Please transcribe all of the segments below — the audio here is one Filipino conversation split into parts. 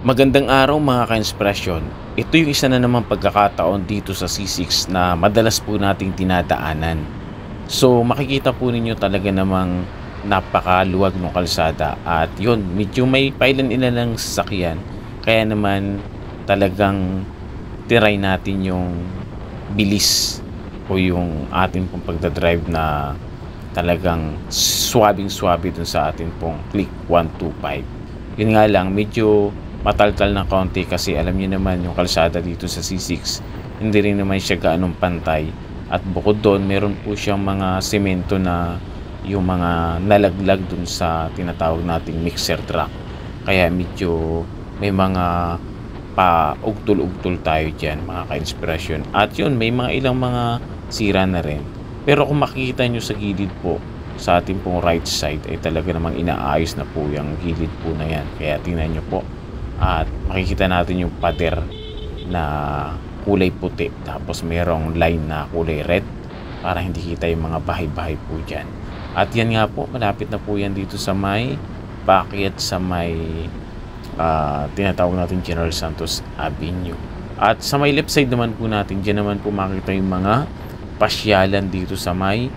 Magandang araw mga ka-inspirasyon. Ito yung isa na naman pagkakataon dito sa C6 na madalas po nating tinadaanan. So makikita po ninyo talaga namang napakaluwag ng kalsada at yun, medyo may pailan-ilan ng sasakyan. Kaya naman talagang tiray natin yung bilis o yung atin pong pagdadrive na talagang swabing-swabe dun sa atin pong click 125. Yun nga lang, medyo mataltal na konti kasi alam niyo naman yung kalsada dito sa C6 hindi rin naman siya gaanong pantay at bukod doon meron po siyang mga semento na yung mga nalaglag dun sa tinatawag nating mixer truck kaya medyo may mga paugtol-ugtol tayo dyan mga ka-inspirasyon at yun may mga ilang mga sira na rin pero kung makikita nyo sa gilid po sa ating pong right side ay talaga namang inaayos na po yung gilid po na yan kaya tingnan nyo po at makikita natin yung pader na kulay puti tapos merong line na kulay red para hindi kita yung mga bahay-bahay po dyan at yan nga po malapit na po yan dito sa may paakyat sa may tinatawag natin General Santos Avenue at sa may left side naman po natin dyan naman po makita yung mga pasyalan dito sa may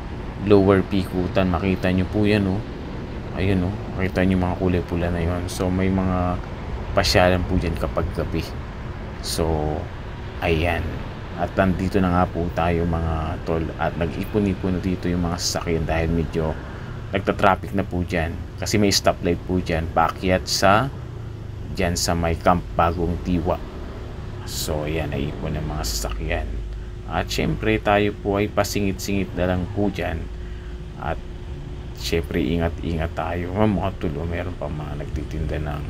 lower Pikutan makita nyo po yan ayun makita nyo mga kulay pula na yun so may mga pasyalan po dyan kapag gabi so ayan at nandito na nga po tayo mga tol at nag-ipon-ipon na dito yung mga sasakyan dahil medyo nagta-traffic na po dyan kasi may stoplight po dyan paakyat sa dyan sa may Camp Bagong Tiwa so ayan naipon ng mga sasakyan at syempre tayo po ay pasingit-singit na lang po dyan at syempre ingat-ingat tayo mga tulo meron pa mga nagtitinda ng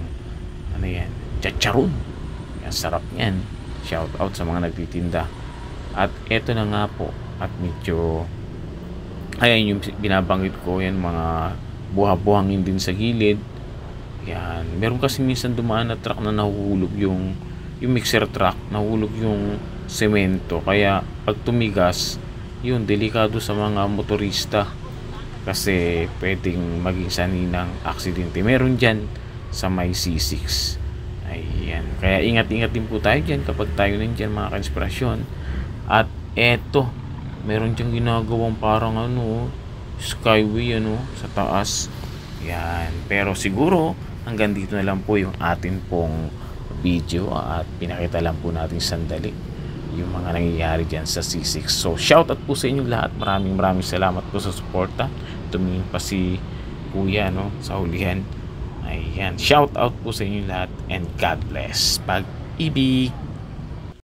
ano yan, chicharon yan, sarap yan shout out sa mga nagtitinda at eto na nga po at medyo ayan yung binabanggit ko yan mga buha-buhangin din sa gilid yan, meron kasi minsan dumaan na truck na nahuhulog yung mixer truck nahulog yung semento kaya pag tumigas yun, delikado sa mga motorista kasi pwedeng maging saninang aksidente meron dyan sa may C6 ayan, kaya ingat-ingat din po tayo dyan kapag tayo nandyan mga ka-inspirasyon at eto meron dyan ginagawang parang skyway sa taas yan, pero siguro hanggang dito na lang po yung atin pong video at pinakita lang po natin sandali yung mga nangyayari dyan sa C6 so shout out po sa inyo lahat maraming salamat po sa suporta tumingin pa si kuya sa hulihan ayan, shout out po sa inyo lahat and God bless. Pag-ibig!